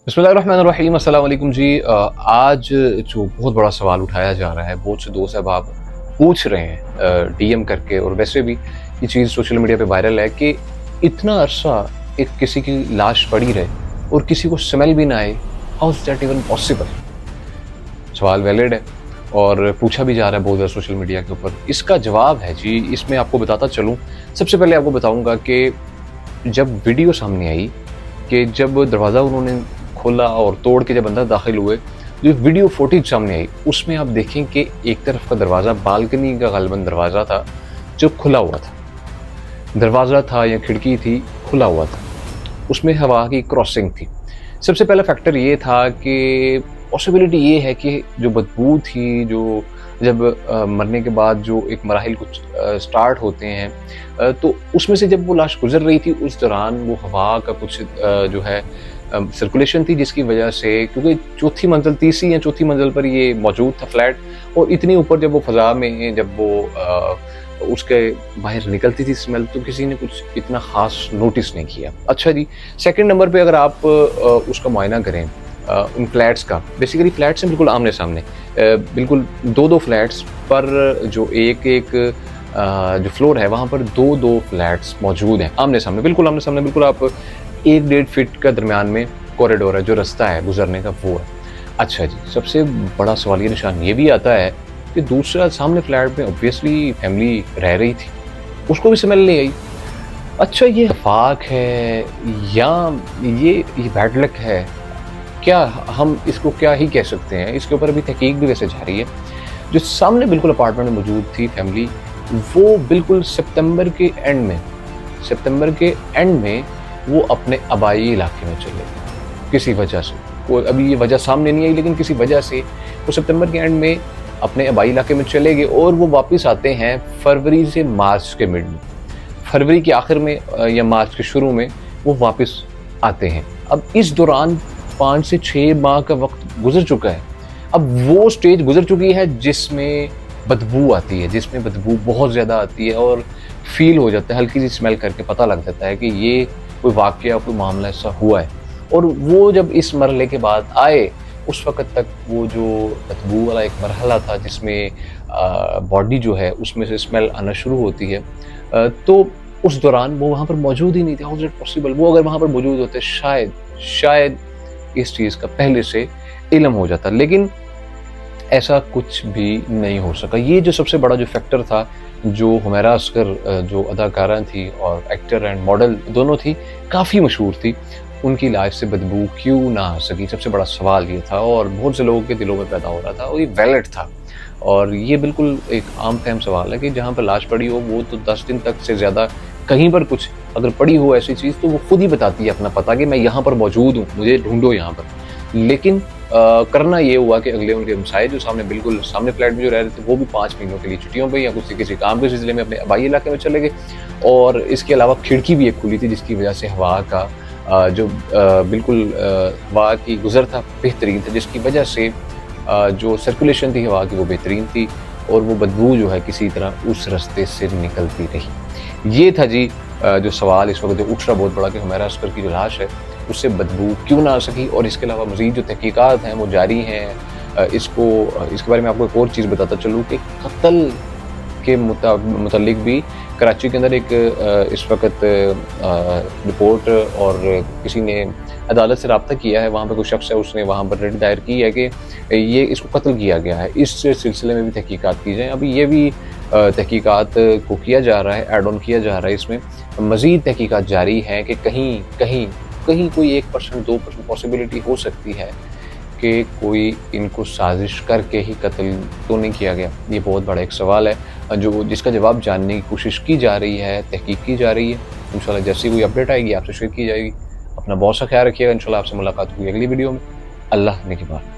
बिस्मिल्लाहिर्रहमानिर्रहीम अस्सलाम वालेकुम जी। आज जो बहुत बड़ा सवाल उठाया जा रहा है, बहुत से दोस्त अहबाब पूछ रहे हैं डीएम करके, और वैसे भी ये चीज़ सोशल मीडिया पे वायरल है कि इतना अरसा एक किसी की लाश पड़ी रहे और किसी को स्मेल भी ना आए। How is that even possible? सवाल वैलिड है और पूछा भी जा रहा है बहुत ज़्यादा सोशल मीडिया के ऊपर। इसका जवाब है जी, इसमें आपको बताता चलूँ। सबसे पहले आपको बताऊँगा कि जब वीडियो सामने आई कि जब दरवाज़ा उन्होंने खोला और तोड़ के जब अंदर दाखिल हुए, जो वीडियो फुटेज सामने आई उसमें आप देखें कि एक तरफ का दरवाज़ा बालकनी का गालिबन दरवाज़ा था जो खुला हुआ था। दरवाज़ा था या खिड़की थी, खुला हुआ था। उसमें हवा की क्रॉसिंग थी। सबसे पहला फैक्टर ये था कि पॉसिबिलिटी ये है कि जो बदबू थी, जो जब मरने के बाद जो एक मराहिल कुछ स्टार्ट होते हैं, तो उसमें से जब वो लाश गुजर रही थी उस दौरान वो हवा का कुछ जो है सर्कुलेशन थी, जिसकी वजह से, क्योंकि चौथी मंजिल, तीसरी या चौथी मंजिल पर ये मौजूद था फ्लैट, और इतनी ऊपर जब वो फ़ज़ा में जब वो उसके बाहर निकलती थी स्मेल, तो किसी ने कुछ इतना ख़ास नोटिस नहीं किया। अच्छा जी, सेकंड नंबर पे अगर आप उसका मुआयना करें उन फ्लैट्स का, बेसिकली फ्लैट्स हैं बिल्कुल आमने-सामने, बिल्कुल 2-2 फ्लैट्स पर, जो एक-एक जो फ्लोर है वहाँ पर 2-2 फ्लैट्स मौजूद हैं आमने-सामने, बिल्कुल आमने-सामने, बिल्कुल आप 1-1.5 फीट का दरमियान में कॉरिडोर है, जो रास्ता है गुजरने का वो है। अच्छा जी, सबसे बड़ा सवालिया निशान ये भी आता है कि दूसरा सामने फ्लैट में ऑब्वियसली फैमिली रह रही थी, उसको भी स्मेल नहीं आई। अच्छा, ये इत्तेफाक है या ये बैड लक है? क्या हम इसको क्या ही कह सकते हैं? इसके ऊपर अभी तहकीक भी वैसे जारी है। जो सामने बिल्कुल अपार्टमेंट में मौजूद थी फैमिली, वो बिल्कुल सितंबर के एंड में वो अपने आबाई इलाके में चले गए किसी वजह से। कोई अभी ये वजह सामने नहीं आई, लेकिन किसी वजह से वो सितंबर के एंड में अपने आबाई इलाके में चले गए और वो वापस आते हैं फरवरी से मार्च के मिड में। फरवरी के आखिर में या मार्च के शुरू में वो वापस आते हैं। अब इस दौरान 5 से 6 माह का वक्त गुजर चुका है। अब वो स्टेज गुजर चुकी है जिसमें बदबू आती है, जिसमें बदबू बहुत ज़्यादा आती है और फ़ील हो जाता है, हल्की सी स्मेल करके पता लग जाता है कि ये कोई वाक़या, कोई मामला ऐसा हुआ है। और वो जब इस मरहले के बाद आए, उस वक़्त तक वो जो बदबू वाला एक मरहला था जिसमें बॉडी जो है उसमें से स्मेल आना शुरू होती है, तो उस दौरान वो वहाँ पर मौजूद ही नहीं थे। How is it possible? वो अगर वहाँ पर मौजूद होते, शायद इस चीज़ का पहले से इल्म हो जाता, लेकिन ऐसा कुछ भी नहीं हो सका। ये जो सबसे बड़ा जो फैक्टर था, जो हुमैरा असगर जो अदाकारा थी और एक्टर एंड मॉडल दोनों थी, काफ़ी मशहूर थी, उनकी लाइफ से बदबू क्यों ना आ सकी? सबसे बड़ा सवाल ये था और बहुत से लोगों के दिलों में पैदा हो रहा था, और ये वैलिड था। और ये बिल्कुल एक आम फ़हम सवाल है कि जहाँ पर लाश पड़ी हो वो तो 10 दिन तक से ज़्यादा कहीं पर कुछ अगर पड़ी हो ऐसी चीज़, तो वो खुद ही बताती है अपना पता कि मैं यहाँ पर मौजूद हूँ, मुझे ढूँढो यहाँ पर। लेकिन करना ये हुआ कि अगले उनके हमसाये जो बिल्कुल सामने फ्लैट में जो रह रहे थे, वो भी 5 महीनों के लिए छुट्टियों पे या किसी काम के सिलसिले में अपने आबाई इलाके में चले गए। और इसके अलावा खिड़की भी एक खुली थी, जिसकी वजह से हवा का जो बिल्कुल हवा की गुज़र था बेहतरीन था, जिसकी वजह से जो सर्कुलेशन थी हवा की वो बेहतरीन थी, और वो बदबू जो है किसी तरह उस रास्ते से निकलती रही। ये था जी जो सवाल इस वक्त जो उठ रहा बहुत बड़ा कि हुमैरा असगर की जो लाश है उससे बदबू क्यों ना आ सकी। और इसके अलावा मज़ीद जो तहकीकात हैं वो जारी हैं। इसके बारे में आपको एक और चीज़ बताता चलूँ कि कत्ल के मुतालिक भी कराची के अंदर एक इस वक्त रिपोर्ट, और किसी ने अदालत से रब्ता किया है, वहाँ पे कोई शख्स है, उसने वहाँ पर रिट दायर की है कि ये इसको कत्ल किया गया है। इस सिलसिले में भी तहकीकात की जाए। अभी ये भी तहकीकात को किया जा रहा है, ऐड ऑन किया जा रहा है। इसमें मज़ीद तहकीकात जारी हैं कि कहीं कोई 1% 2% पॉसिबिलिटी हो सकती है कि कोई इनको साजिश करके ही कत्ल तो नहीं किया गया। ये बहुत बड़ा एक सवाल है जिसका जवाब जानने की कोशिश की जा रही है, तहकीक की जा रही है। इंशाल्लाह जैसी कोई अपडेट आएगी आपसे शेयर की जाएगी। अपना बहुत सा ख्याल रखिएगा। इंशाल्लाह आपसे मुलाकात होगी अगली वीडियो में। अल्लाह निगहबान।